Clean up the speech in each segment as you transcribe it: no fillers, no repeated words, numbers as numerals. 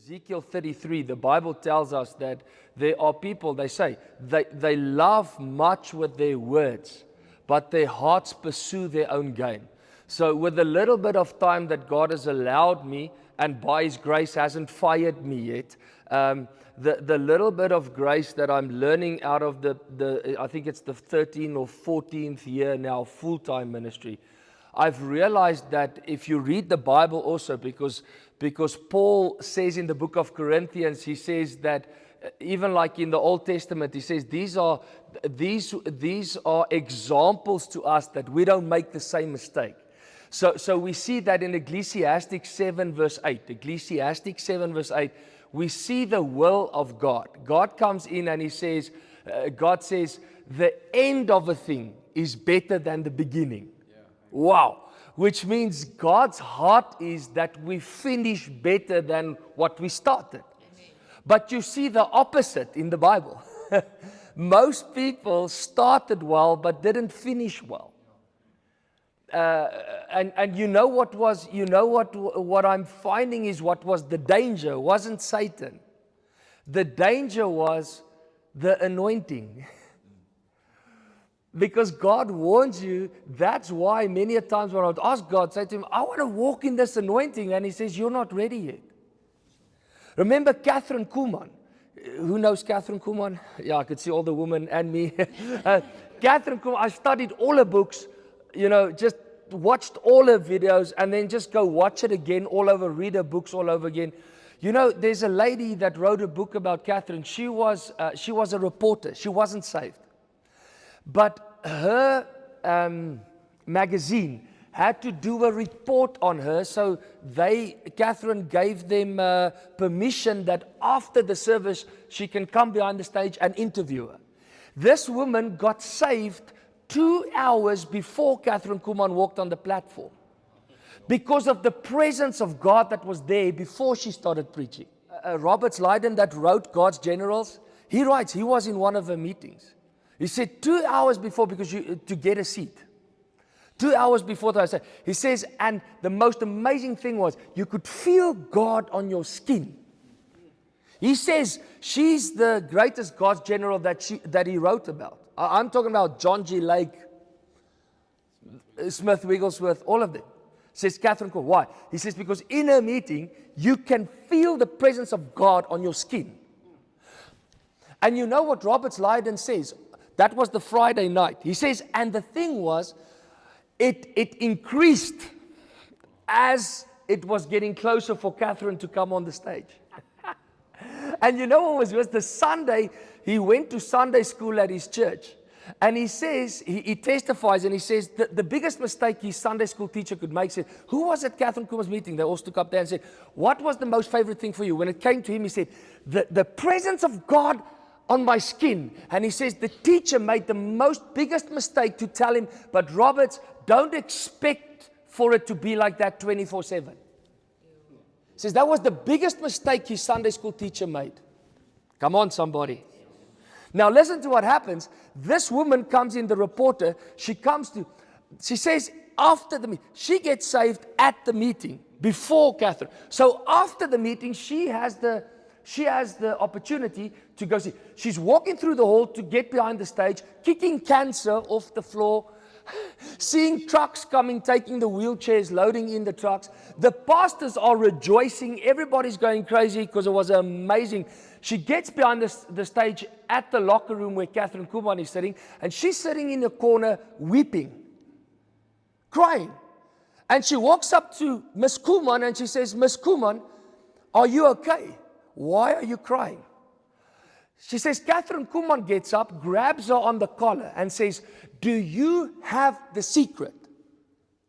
Ezekiel 33, the Bible tells us that there are people, they say, they love much with their words, but their hearts pursue their own gain. So with a little bit of time that God has allowed me, and by His grace hasn't fired me yet, the little bit of grace that I'm learning out of I think it's the 13th or 14th year now, full-time ministry, I've realized that if you read the Bible also, because Paul says in the book of Corinthians, he says that even like in the Old Testament, he says these are examples to us that we don't make the same mistake. So we see that in Ecclesiastes 7 verse 8. Ecclesiastes 7 verse 8, we see the will of God. God comes in and He says, God says, the end of a thing is better than the beginning. Wow. Which means God's heart is that we finish better than what we started. Amen. But you see the opposite in the Bible. Most people started well but didn't finish well. And you know what I'm finding is what was the danger wasn't Satan. The danger was the anointing. Because God warns you. That's why many a times when I would ask God, say to Him, I want to walk in this anointing. And He says, you're not ready yet. Remember Catherine Kuhlman? Who knows Catherine Kuhlman? Yeah, I could see all the women and me. Catherine Kuhlman, I studied all her books, just watched all her videos and then just go watch it again all over, read her books all over again. There's a lady that wrote a book about Catherine. She was a reporter. She wasn't saved. But her magazine had to do a report on her, so Catherine gave them permission that after the service, she can come behind the stage and interview her. This woman got saved 2 hours before Catherine Kuhlman walked on the platform because of the presence of God that was there before she started preaching. Robert Leiden, that wrote God's Generals, he writes, he was in one of her meetings. He said 2 hours before, because to get a seat. 2 hours before that, he says, and the most amazing thing was, you could feel God on your skin. He says, she's the greatest God's general that he wrote about. I'm talking about John G. Lake, Smith Wigglesworth, all of them. Says Catherine Kuhlman. Why? He says, because in a meeting, you can feel the presence of God on your skin. And you know what Robert Leiden says? That was the Friday night. He says, and the thing was, it increased as it was getting closer for Catherine to come on the stage. And you know what was the Sunday, he went to Sunday school at his church. And he says, he testifies and he says, the biggest mistake his Sunday school teacher could make, said, who was at Catherine Kuhlman's meeting? They all stood up there and said, what was the most favorite thing for you? When it came to him, he said, the presence of God on my skin. And he says the teacher made the biggest mistake to tell him, but Roberts, don't expect for it to be like that 24/7. He says that was the biggest mistake his Sunday school teacher made. Come on, somebody. Now listen to what happens. This woman comes in, the reporter, she says after the meeting, she gets saved at the meeting before Catherine. So after the meeting, she has the opportunity to go see. She's walking through the hall to get behind the stage, kicking cancer off the floor, seeing trucks coming, taking the wheelchairs, loading in the trucks. The pastors are rejoicing. Everybody's going crazy because it was amazing. She gets behind the stage at the locker room where Catherine Kuhlman is sitting, and she's sitting in the corner weeping, crying. And she walks up to Miss Kuhlman and she says, Miss Kuhlman, are you okay? Why are you crying? She says, Catherine Kuhlman gets up, grabs her on the collar and says, do you have the secret?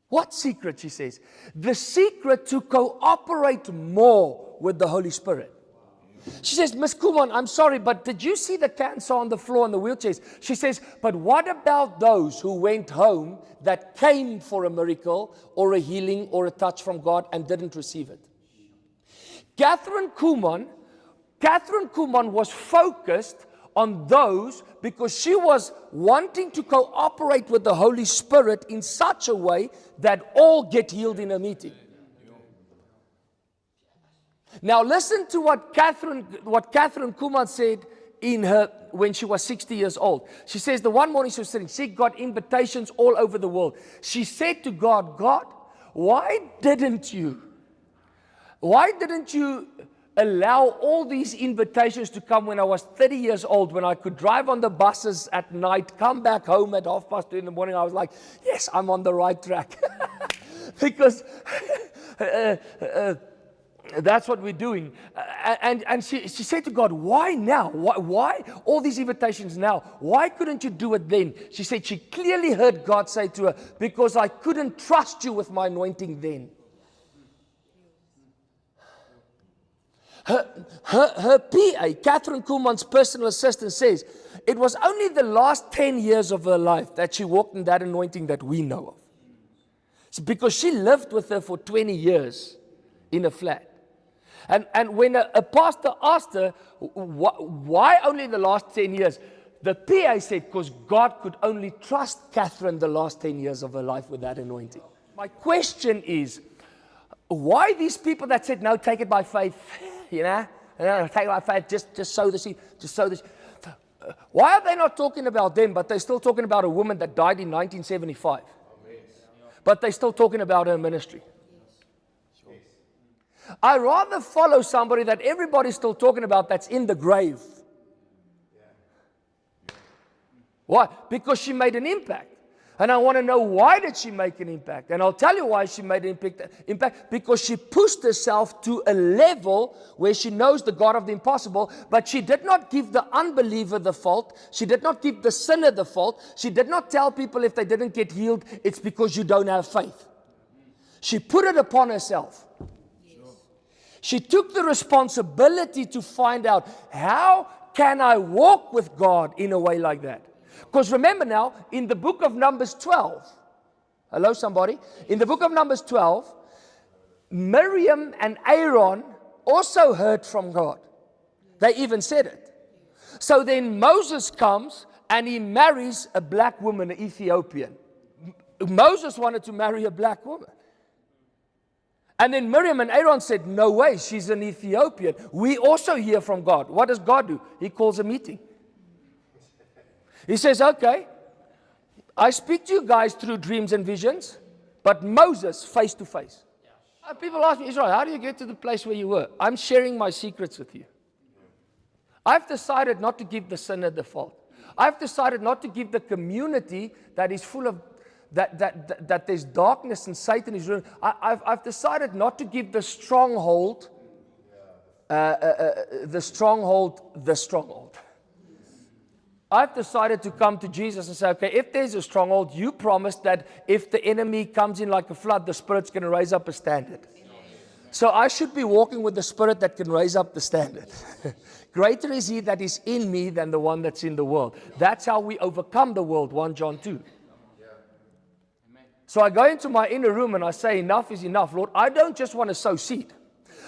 What secret, she says? The secret to cooperate more with the Holy Spirit. She says, Miss Kuhlman, I'm sorry, but did you see the cancer on the floor and the wheelchairs? She says, but what about those who went home that came for a miracle or a healing or a touch from God and didn't receive it? Catherine Kuhlman was focused on those because she was wanting to cooperate with the Holy Spirit in such a way that all get healed in a meeting. Now listen to what Catherine Kuhlman said when she was 60 years old. She says the one morning she was sitting, she got invitations all over the world. She said to God, God, why didn't you allow all these invitations to come when I was 30 years old, when I could drive on the buses at night, come back home at 2:30 in the morning? I was like, yes, I'm on the right track. Because that's what we're doing. And she said to God, why now? Why all these invitations now? Why couldn't you do it then? She said she clearly heard God say to her, because I couldn't trust you with my anointing then. Her PA, Catherine Kuhlman's personal assistant, says it was only the last 10 years of her life that she walked in that anointing that we know of. It's because she lived with her for 20 years in a flat. And when a pastor asked her, why only the last 10 years? The PA said, because God could only trust Catherine the last 10 years of her life with that anointing. My question is, why these people that said, no, take it by faith, take it by faith, just sow the seed, just sow the seed. Why are they not talking about them, but they're still talking about a woman that died in 1975? But they're still talking about her ministry. I'd rather follow somebody that everybody's still talking about that's in the grave. Why? Because she made an impact. And I want to know, why did she make an impact? And I'll tell you why she made an impact. Because she pushed herself to a level where she knows the God of the impossible, but she did not give the unbeliever the fault. She did not give the sinner the fault. She did not tell people if they didn't get healed, it's because you don't have faith. She put it upon herself. She took the responsibility to find out, how can I walk with God in a way like that? Because remember now, in the book of Numbers 12, hello somebody, in the book of Numbers 12, Miriam and Aaron also heard from God. They even said it. So then Moses comes and he marries a black woman, an Ethiopian. Moses wanted to marry a black woman. And then Miriam and Aaron said, no way, she's an Ethiopian. We also hear from God. What does God do? He calls a meeting. He says, okay, I speak to you guys through dreams and visions, but Moses face to face. People ask me, Israel, how do you get to the place where you were? I'm sharing my secrets with you. I've decided not to give the sinner the fault. I've decided not to give the community that is full of that there's darkness and Satan is ruling. I've decided not to give the stronghold, the stronghold. I've decided to come to Jesus and say, okay, if there's a stronghold, you promised that if the enemy comes in like a flood, the Spirit's going to raise up a standard. So I should be walking with the Spirit that can raise up the standard. Greater is He that is in me than the one that's in the world. That's how we overcome the world, 1 John 2. So I go into my inner room and I say, enough is enough, Lord. I don't just want to sow seed.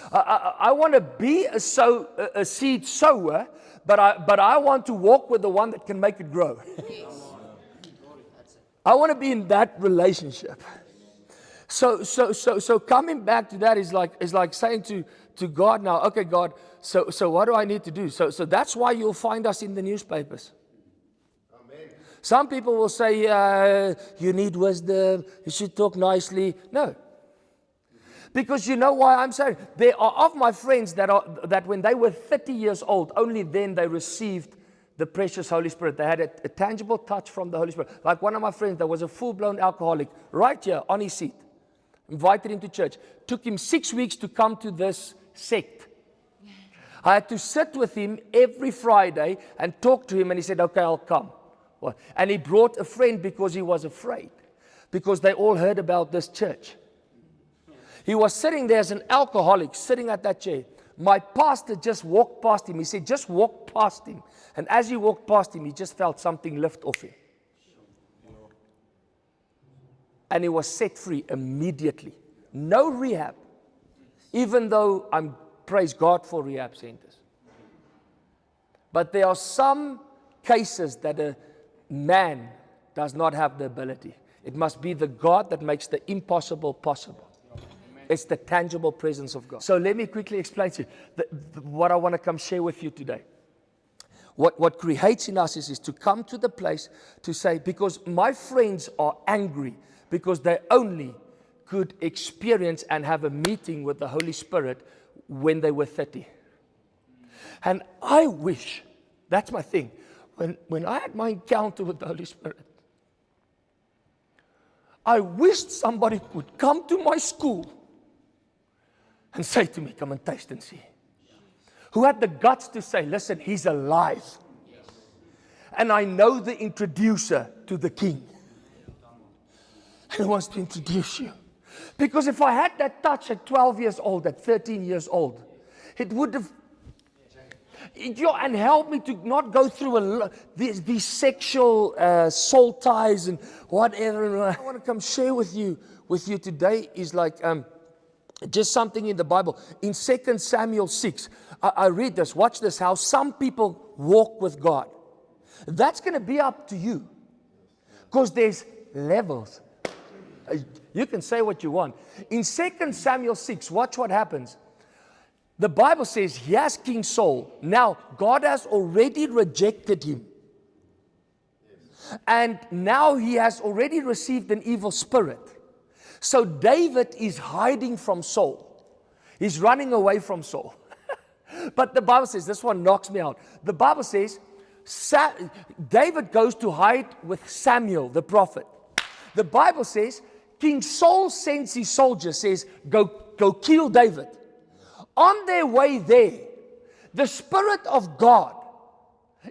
I want to be a seed sower, but I want to walk with the one that can make it grow. I want to be in that relationship. So coming back to that is like saying to God now, okay, God, so what do I need to do? So that's why you'll find us in the newspapers. Some people will say, you need wisdom, you should talk nicely. No. Because you know why I'm saying? There are of my friends that when they were 30 years old, only then they received the precious Holy Spirit. They had a tangible touch from the Holy Spirit. Like one of my friends that was a full-blown alcoholic, right here on his seat, invited him to church. Took him 6 weeks to come to this sect. I had to sit with him every Friday and talk to him, and he said, okay, I'll come. And he brought a friend because he was afraid, because they all heard about this church. He was sitting there as an alcoholic, sitting at that chair. My pastor just walked past him. He said, just walk past him. And as he walked past him, he just felt something lift off him. And he was set free immediately. No rehab. Even though I'm, praise God for rehab centers. But there are some cases that a man does not have the ability. It must be the God that makes the impossible possible. It's the tangible presence of God. So let me quickly explain to you what I want to come share with you today. What creates in us is to come to the place to say, because my friends are angry because they only could experience and have a meeting with the Holy Spirit when they were 30. And I wish, that's my thing, when I had my encounter with the Holy Spirit, I wished somebody could come to my school and say to me, come and taste and see. Who had the guts to say, listen, he's alive. And I know the introducer to the king. And he wants to introduce you. Because if I had that touch at 12 years old, at 13 years old, it would have, and helped me to not go through these sexual soul ties and whatever. I want to come share with you today is like, just something in the Bible. In 2 Samuel 6, I read this. Watch this, how some people walk with God. That's going to be up to you. Because there's levels. You can say what you want. In 2 Samuel 6, watch what happens. The Bible says, yes, King Saul. Now, God has already rejected him. And now he has already received an evil spirit. So David is hiding from Saul. He's running away from Saul. But the Bible says, this one knocks me out. The Bible says, David goes to hide with Samuel, the prophet. The Bible says, King Saul sends his soldiers, says, go kill David. On their way there, the Spirit of God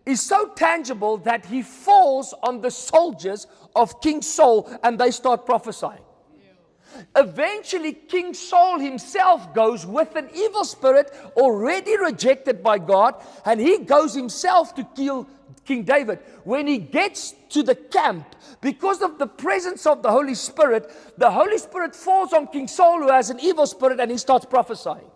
is so tangible that he falls on the soldiers of King Saul and they start prophesying. Eventually, King Saul himself goes with an evil spirit already rejected by God, and he goes himself to kill King David. When he gets to the camp, because of the presence of the Holy Spirit falls on King Saul, who has an evil spirit, and he starts prophesying.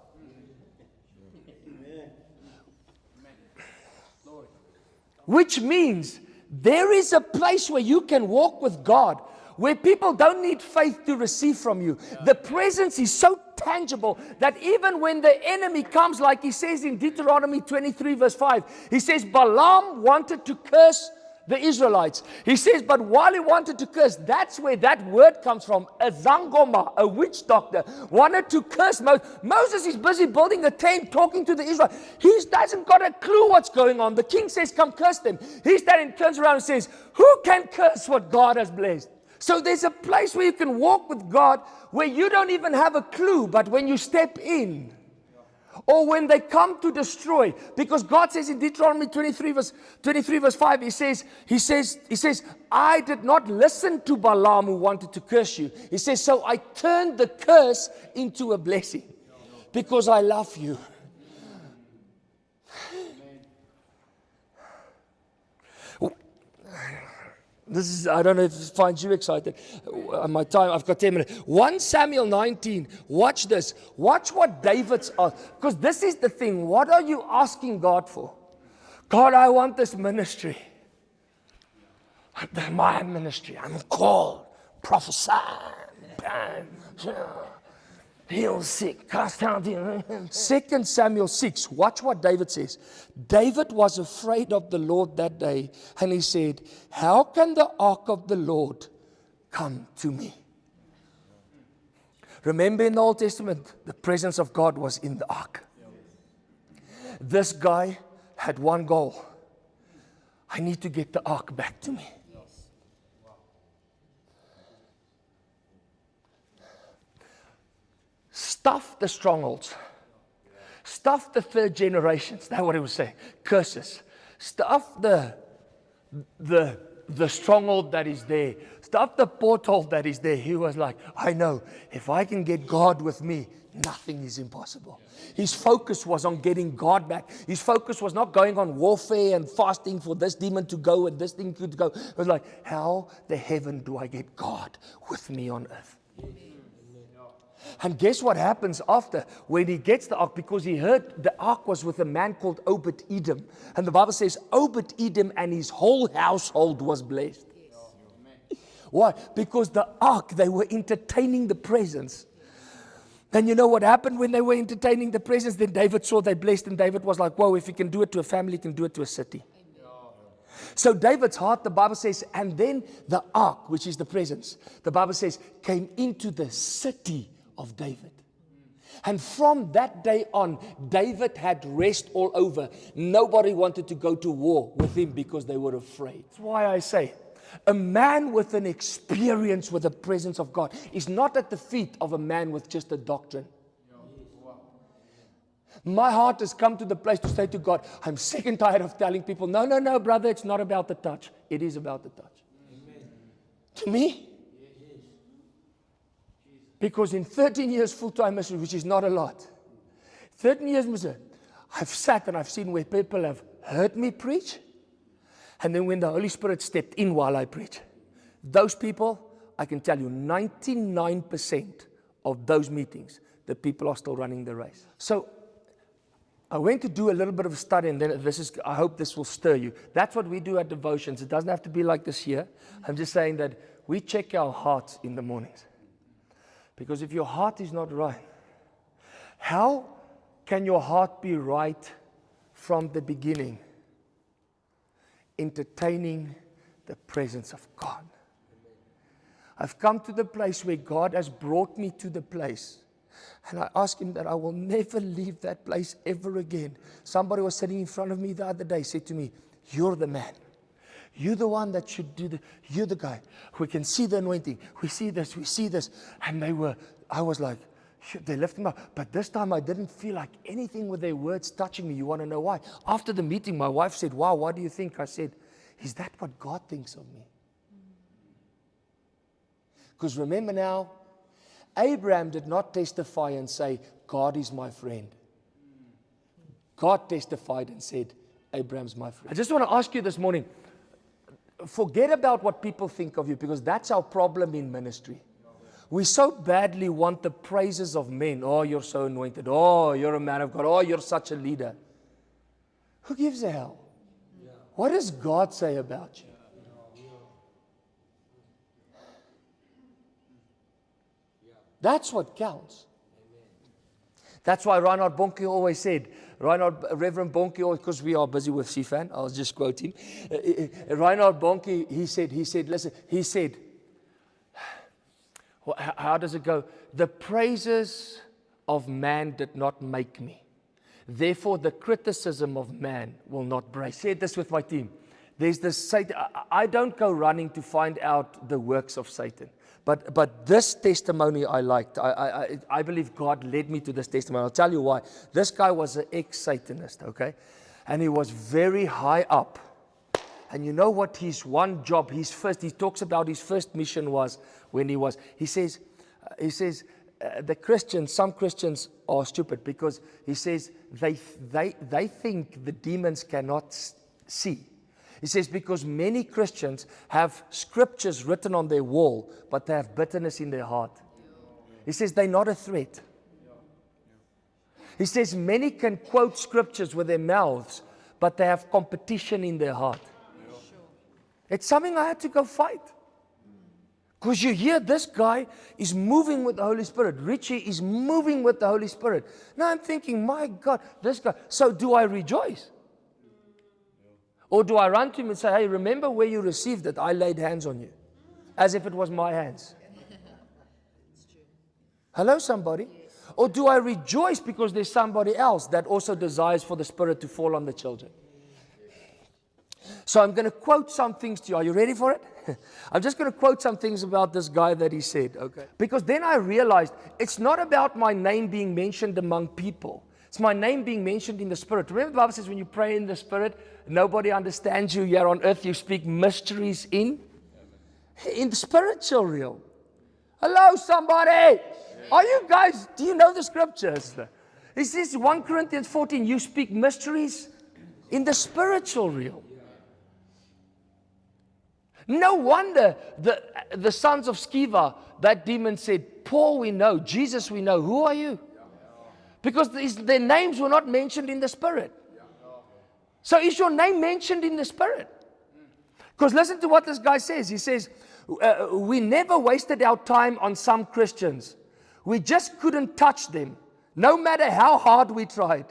Which means there is a place where you can walk with God, where people don't need faith to receive from you. The presence is so tangible that even when the enemy comes, like he says in Deuteronomy 23 verse 5, he says Balaam wanted to curse the Israelites. He says, but while he wanted to curse, that's where that word comes from. A Zangoma, a witch doctor, wanted to curse Moses. Moses is busy building a tent, talking to the Israelites. He hasn't got a clue what's going on. The king says, come curse them. He standing, turns around and says, who can curse what God has blessed? So there's a place where you can walk with God where you don't even have a clue, but when you step in, or when they come to destroy, because God says in Deuteronomy 23 verse 5, he says, I did not listen to Balaam who wanted to curse you. He says, so I turned the curse into a blessing because I love you. This is, I don't know if it finds you excited. My time, I've got 10 minutes. 1 Samuel 19, watch this. Watch what David's asked. Because this is the thing. What are you asking God for? God, I want this ministry. My ministry. I'm called. Prophesy. Heal sick. Cast out demons. 2 Samuel 6. Watch what David says. David was afraid of the Lord that day. And he said, how can the ark of the Lord come to me? Remember in the Old Testament, the presence of God was in the ark. This guy had one goal. I need to get the ark back to me. Stuff the strongholds. Stuff the third generations. That's what he was saying. Curses. Stuff the stronghold that is there. Stuff the porthole that is there. He was like, I know, if I can get God with me, nothing is impossible. His focus was on getting God back. His focus was not going on warfare and fasting for this demon to go and this thing to go. It was like, how the heaven do I get God with me on earth? And guess what happens after? When he gets the ark, because he heard the ark was with a man called Obed-Edom. And the Bible says Obed-Edom and his whole household was blessed. Why? Because the ark, they were entertaining the presence. Then you know what happened when they were entertaining the presence? Then David saw they blessed, and David was like, whoa, if he can do it to a family, he can do it to a city. So David's heart, the Bible says, and then the ark, which is the presence, the Bible says, came into the city of David. And from that day on, David had rest all over. Nobody wanted to go to war with him because they were afraid. That's why I say, a man with an experience with the presence of God is not at the feet of a man with just a doctrine. My heart has come to the place to say to God, I'm sick and tired of telling people, no, brother, it's not about the touch. It is about the touch. Amen. To me, because in 13 years full-time ministry, which is not a lot, 13 years ministry, I've sat and I've seen where people have heard me preach, and then when the Holy Spirit stepped in while I preach, those people, I can tell you, 99% of those meetings, the people are still running the race. So I went to do a little bit of a study, and then I hope this will stir you. That's what we do at devotions. It doesn't have to be like this here. I'm just saying that we check our hearts in the mornings. Because if your heart is not right, how can your heart be right from the beginning? Entertaining the presence of God. I've come to the place where God has brought me to the place, and I ask Him that I will never leave that place ever again. Somebody was sitting in front of me the other day, said to me, you're the man. You're the one that should do you're the guy. We can see the anointing. We see this. And I was like, they lifted him up. But this time I didn't feel like anything with their words touching me. You want to know why? After the meeting, my wife said, wow, what do you think? I said, is that what God thinks of me? Because remember now, Abraham did not testify and say, God is my friend. God testified and said, Abraham's my friend. I just want to ask you this morning, forget about what people think of you, because that's our problem in ministry. We so badly want the praises of men. Oh, you're so anointed. Oh, you're a man of God. Oh, you're such a leader. Who gives a hell? What does God say about you? That's what counts. That's why Reinhard Bonnke always said, Reverend Bonnke, because we are busy with CFAN, I'll just quote him. Reinhard Bonnke, he said, how does it go? The praises of man did not make me. Therefore, the criticism of man will not break. I said this with my team. There's this Satan. I don't go running to find out the works of Satan. But this testimony I liked. I believe God led me to this testimony. I'll tell you why. This guy was an ex-Satanist, okay? And he was very high up. And you know what his one job, he talks about his first mission was when he says, the Christians, some Christians are stupid, because he says they think the demons cannot see. He says, because many Christians have scriptures written on their wall, but they have bitterness in their heart. He says, they're not a threat. He says, many can quote scriptures with their mouths, but they have competition in their heart. It's something I had to go fight. Because you hear this guy is moving with the Holy Spirit. Richie is moving with the Holy Spirit. Now I'm thinking, my God, this guy. So do I rejoice? Or do I run to him and say, hey, remember where you received it? I laid hands on you. As if it was my hands. Hello, somebody? Or do I rejoice because there's somebody else that also desires for the Spirit to fall on the children? So I'm going to quote some things to you. Are you ready for it? I'm just going to quote some things about this guy that he said. Okay. Because then I realized it's not about my name being mentioned among people. It's my name being mentioned in the Spirit. Remember the Bible says when you pray in the Spirit, nobody understands you here on earth. You speak mysteries in the spiritual realm. Hello, somebody. Are you guys, do you know the scriptures? It says 1 Corinthians 14, you speak mysteries in the spiritual realm. No wonder the sons of Sceva, that demon said, Paul we know, Jesus we know, who are you? Because their names were not mentioned in the Spirit. So is your name mentioned in the Spirit? Because listen to what this guy says. He says, we never wasted our time on some Christians. We just couldn't touch them, no matter how hard we tried.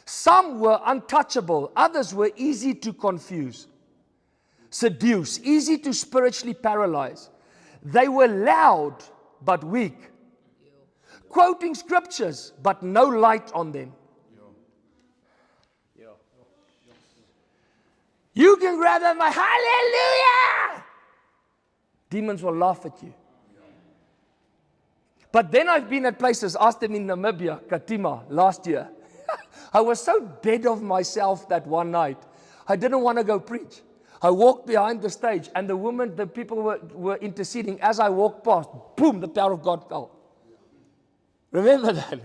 Some were untouchable, others were easy to confuse, seduce, easy to spiritually paralyze. They were loud but weak, quoting scriptures but no light on them. You can grab them like, hallelujah! Demons will laugh at you. But then I've been at places, asked them in Namibia, Katima, last year. I was so dead of myself that one night, I didn't want to go preach. I walked behind the stage, and the people were interceding. As I walked past, boom, the power of God fell. Remember that?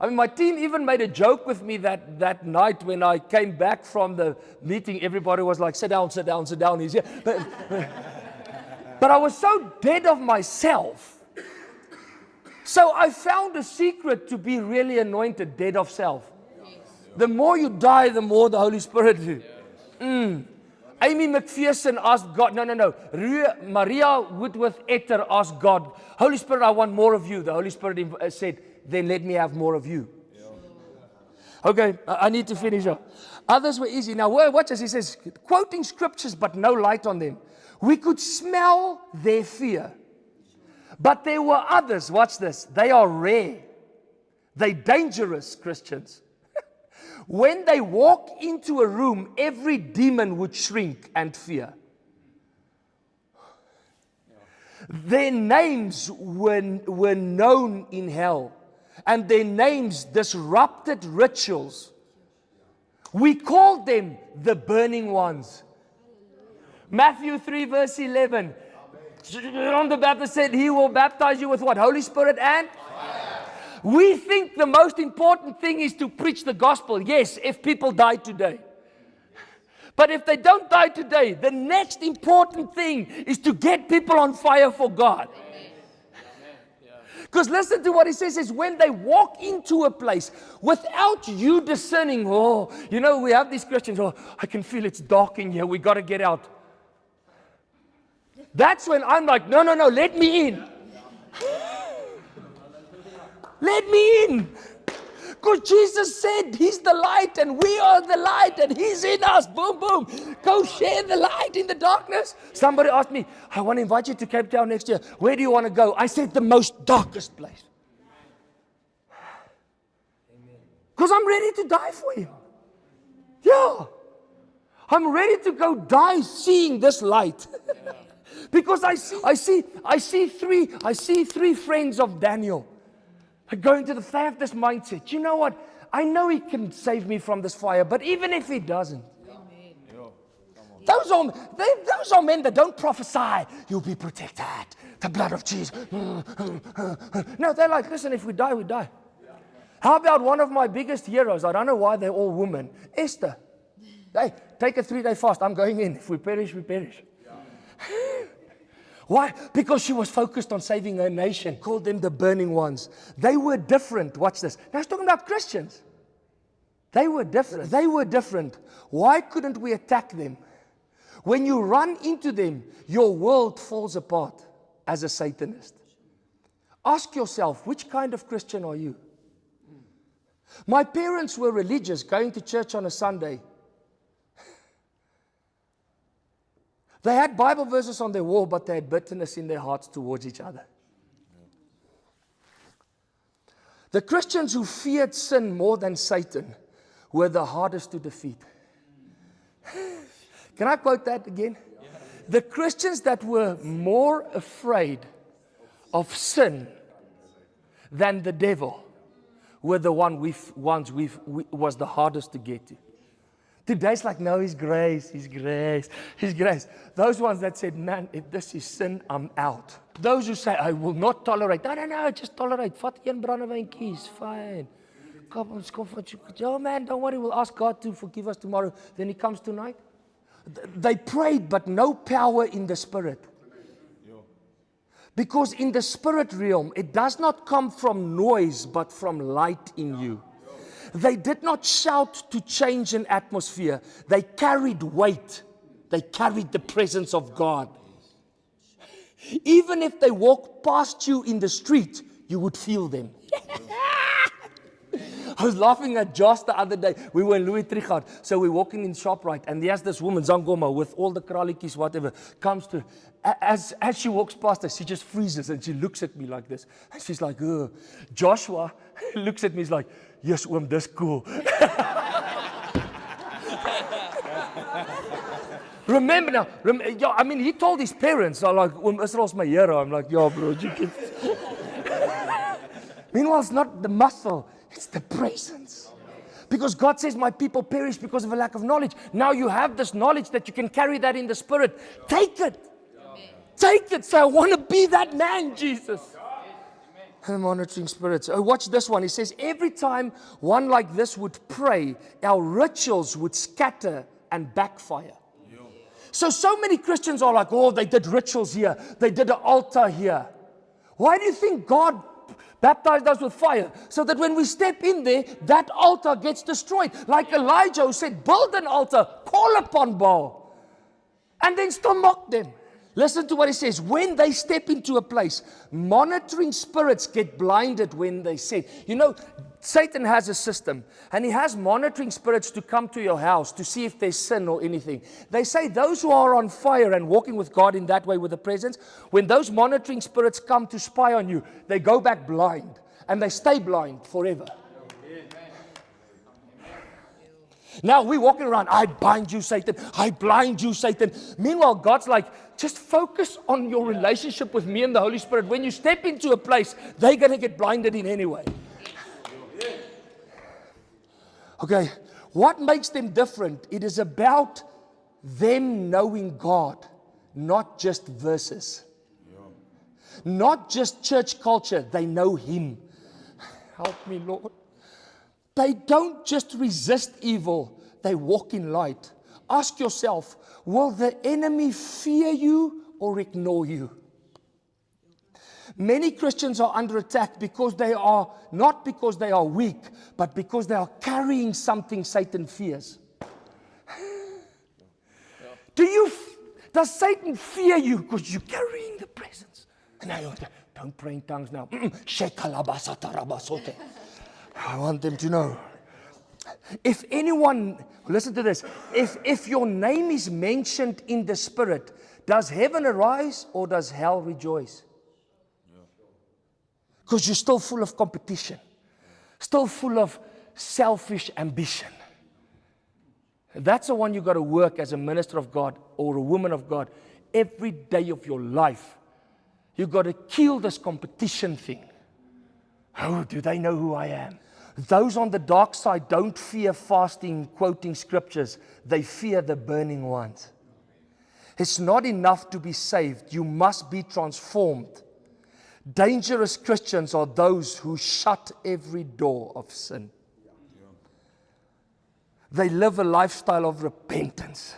I mean, my team even made a joke with me that night when I came back from the meeting. Everybody was like, sit down, sit down, sit down. He's here. But I was so dead of myself. So I found a secret to be really anointed, dead of self. The more you die, the more the Holy Spirit do. Amy McPherson asked God, no. Maria Woodworth Etter asked God, Holy Spirit, I want more of you. The Holy Spirit said, then let me have more of you. Okay, I need to finish up. Others were easy. Now, watch this. He says, quoting scriptures, but no light on them. We could smell their fear. But there were others, watch this, they are rare. They're dangerous Christians. When they walk into a room, every demon would shrink and fear. Their names were known in hell, and their names disrupted rituals. We called them the burning ones. Matthew 3 verse 11. John the Baptist said, he will baptize you with what? Holy Spirit and fire. We think the most important thing is to preach the gospel. Yes, if people die today. But if they don't die today, the next important thing is to get people on fire for God. Because listen to what he says, is when they walk into a place without you discerning, we have these Christians, I can feel it's dark in here, we got to get out. That's when I'm like, no, let me in. Let me in. Because Jesus said he's the light and we are the light and he's in us. Boom, boom. Go share the light in the darkness. Somebody asked me, I want to invite you to Cape Town next year. Where do you want to go? I said the most darkest place. Because I'm ready to die for him. Yeah. I'm ready to go die seeing this light. Because I see three friends of Daniel going to they have this mindset. You know what? I know he can save me from this fire, but even if he doesn't, those are men that don't prophesy. You'll be protected. The blood of Jesus. No, they're like, listen, if we die, we die. How about one of my biggest heroes? I don't know why they're all women. Esther. Hey, take a 3-day fast. I'm going in. If we perish, we perish. Why? Because she was focused on saving her nation. Called them the burning ones. They were different. Watch this. Now he's talking about Christians. They were different. Why couldn't we attack them? When you run into them, your world falls apart as a Satanist. Ask yourself, which kind of Christian are you? My parents were religious, going to church on a Sunday. They had Bible verses on their wall, but they had bitterness in their hearts towards each other. The Christians who feared sin more than Satan were the hardest to defeat. Can I quote that again? The Christians that were more afraid of sin than the devil were the ones was the hardest to get to. Today's like, no, His grace, His grace, His grace. Those ones that said, man, if this is sin, I'm out. Those who say, I will not tolerate. No, just tolerate. Vat een brandewijntjie is fine. Oh man, don't worry, we'll ask God to forgive us tomorrow. Then He comes tonight. They prayed, but no power in the spirit. Because in the spirit realm, it does not come from noise, but from light in you. They did not shout to change an atmosphere. They carried weight. They carried the presence of God. Even if they walk past you in the street, you would feel them. I was laughing at Josh the other day. We were in Louis Trichardt. So we're walking in ShopRite, and there's this woman, Zangoma, with all the kralikis, whatever, comes to, as she walks past us, she just freezes and she looks at me like this. And she's like, ugh. Joshua looks at me, he's like, yes, that's cool. Remember now, I mean, he told his parents, I'm like, Israel's my hero. I'm like, yeah, bro, you can. Meanwhile, it's not the muscle, it's the presence. Because God says, my people perish because of a lack of knowledge. Now you have this knowledge that you can carry that in the Spirit. Take it. Take it. Say, I want to be that man, Jesus. Monitoring spirits. Oh, watch this one. He says, every time one like this would pray, our rituals would scatter and backfire. So many Christians are like, oh, they did rituals here. They did an altar here. Why do you think God baptized us with fire? So that when we step in there, that altar gets destroyed. Like Elijah who said, build an altar, call upon Baal, and then still mock them. Listen to what he says. When they step into a place, monitoring spirits get blinded when they sin. You know, Satan has a system, and he has monitoring spirits to come to your house to see if there's sin or anything. They say those who are on fire and walking with God in that way with the presence, when those monitoring spirits come to spy on you, they go back blind, and they stay blind forever. Now we're walking around, I bind you, Satan. I blind you, Satan. Meanwhile, God's like, just focus on your relationship with me and the Holy Spirit. When you step into a place, they're going to get blinded in anyway. Okay, what makes them different? It is about them knowing God, not just verses. Not just church culture, they know Him. Help me, Lord. They don't just resist evil, they walk in light. Ask yourself, will the enemy fear you or ignore you? Many Christians are under attack because they are, not because they are weak, but because they are carrying something Satan fears. Does Satan fear you because you're carrying the presence? And now don't pray in tongues now. I want them to know. If anyone, listen to this, if your name is mentioned in the Spirit, does heaven arise or does hell rejoice? Because you're still full of competition, still full of selfish ambition. That's the one you got to work as a minister of God or a woman of God every day of your life. You got to kill this competition thing. Oh, do they know who I am? Those on the dark side don't fear fasting, quoting scriptures. They fear the burning ones. It's not enough to be saved. You must be transformed. Dangerous Christians are those who shut every door of sin. They live a lifestyle of repentance.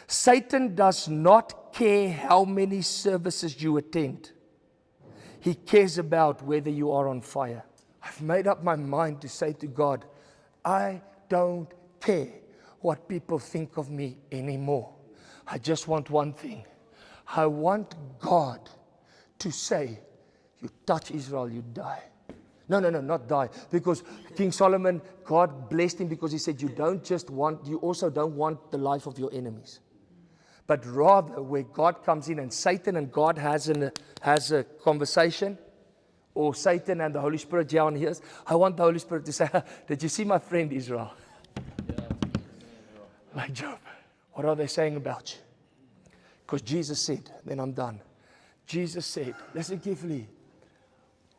Satan does not care how many services you attend. He cares about whether you are on fire. I've made up my mind to say to God, I don't care what people think of me anymore. I just want one thing. I want God to say, you touch Israel, you die. No, not die. Because King Solomon, God blessed him because he said, you also don't want the life of your enemies. But rather, where God comes in and Satan and God has a conversation, or Satan and the Holy Spirit, John hears, I want the Holy Spirit to say, did you see my friend Israel? Like Job, what are they saying about you? Because Jesus said, then I'm done. Jesus said, listen carefully,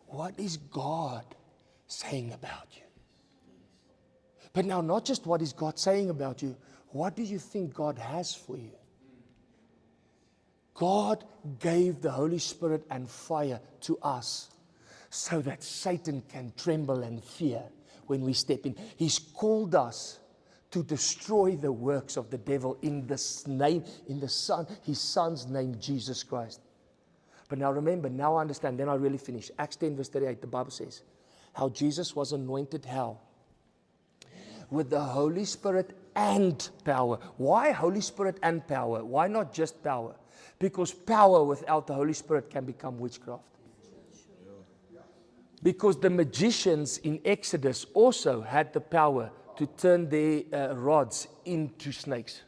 what is God saying about you? But now, not just what is God saying about you, what do you think God has for you? God gave the Holy Spirit and fire to us so that Satan can tremble and fear when we step in. He's called us to destroy the works of the devil in this name, in his son's name, Jesus Christ. But now remember, now I understand, then I really finish. Acts 10 verse 38, the Bible says, how Jesus was anointed how? With the Holy Spirit and power. Why Holy Spirit and power? Why not just power? Because power without the Holy Spirit can become witchcraft. Because the magicians in Exodus also had the power to turn their rods into snakes.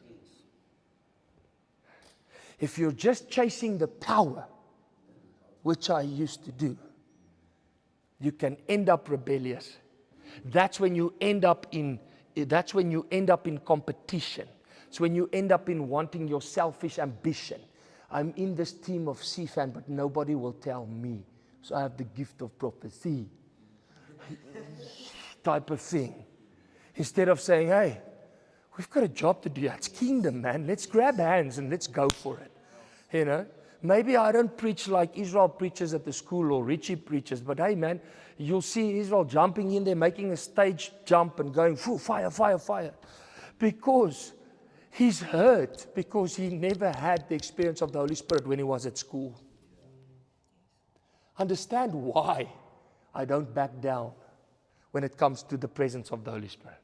If you're just chasing the power, which I used to do, you can end up rebellious. That's when you end up in competition. It's when you end up in wanting your selfish ambition. I'm in this team of CFAN, but nobody will tell me. So I have the gift of prophecy. Type of thing. Instead of saying, hey, we've got a job to do. It's kingdom, man. Let's grab hands and let's go for it. You know? Maybe I don't preach like Israel preaches at the school or Richie preaches, but hey, man, you'll see Israel jumping in there, making a stage jump and going, fire, fire, fire. Because he's hurt, because he never had the experience of the Holy Spirit when he was at school. Understand why I don't back down when it comes to the presence of the Holy Spirit.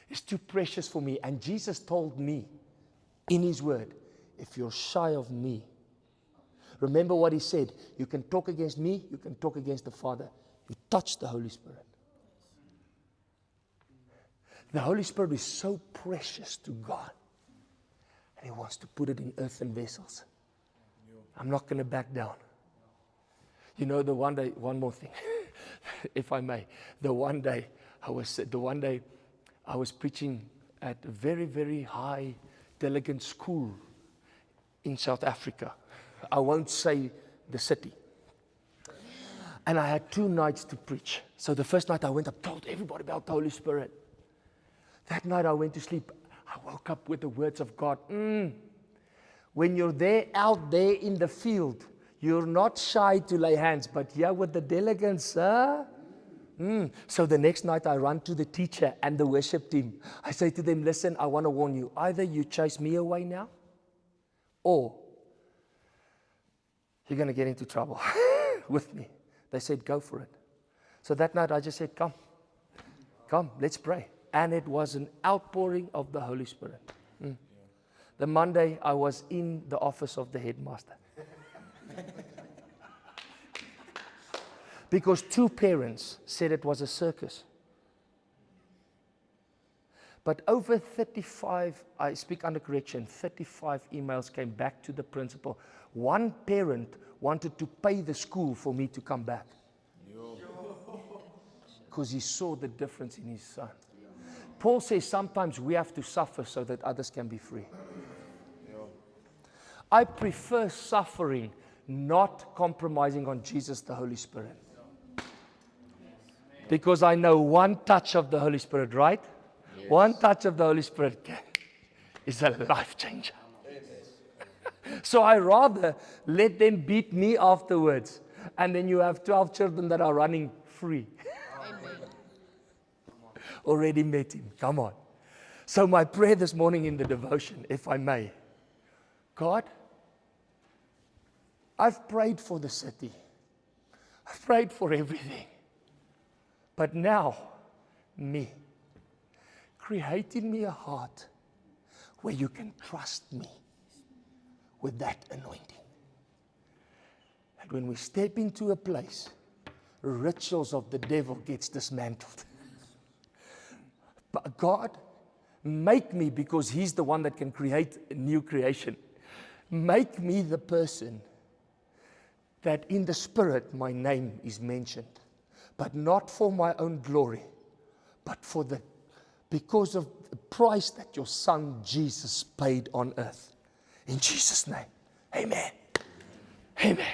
It's too precious for me. And Jesus told me in his word, if you're shy of me, remember what he said, you can talk against me, you can talk against the Father. You touch the Holy Spirit. The Holy Spirit is so precious to God. And he wants to put it in earthen vessels. I'm not going to back down. You know, the one day, one more thing, if I may. The one day I was preaching at a very, very high delegate school in South Africa. I won't say the city. And I had 2 nights to preach. So the first night I went up, told everybody about the Holy Spirit. That night I went to sleep. I woke up with the words of God. When you're there, out there in the field, you're not shy to lay hands, but yeah, with the delegates, So the next night I run to the teacher and the worship team. I say to them, listen, I want to warn you. Either you chase me away now, or you're going to get into trouble with me. They said, go for it. So that night I just said, come, let's pray. And it was an outpouring of the Holy Spirit. The Monday I was in the office of the headmaster. Because 2 parents said it was a circus. But over 35, I speak under correction, 35 emails came back to the principal. 1 parent wanted to pay the school for me to come back. Because he saw the difference in his son. Paul says sometimes we have to suffer so that others can be free. I prefer suffering, not compromising on Jesus, the Holy Spirit. Because I know one touch of the Holy Spirit, right? Yes. One touch of the Holy Spirit is a life changer. So I rather let them beat me afterwards. And then you have 12 children that are running free. Already met him. Come on. So my prayer this morning in the devotion, if I may. God, I've prayed for the city. I've prayed for everything. But now, me. Create in me a heart where you can trust me with that anointing. And when we step into a place, rituals of the devil gets dismantled. But God, make me, because he's the one that can create a new creation. Make me the person that in the Spirit my name is mentioned. But not for my own glory, but because of the price that your Son Jesus paid on earth. In Jesus' name, amen. Amen.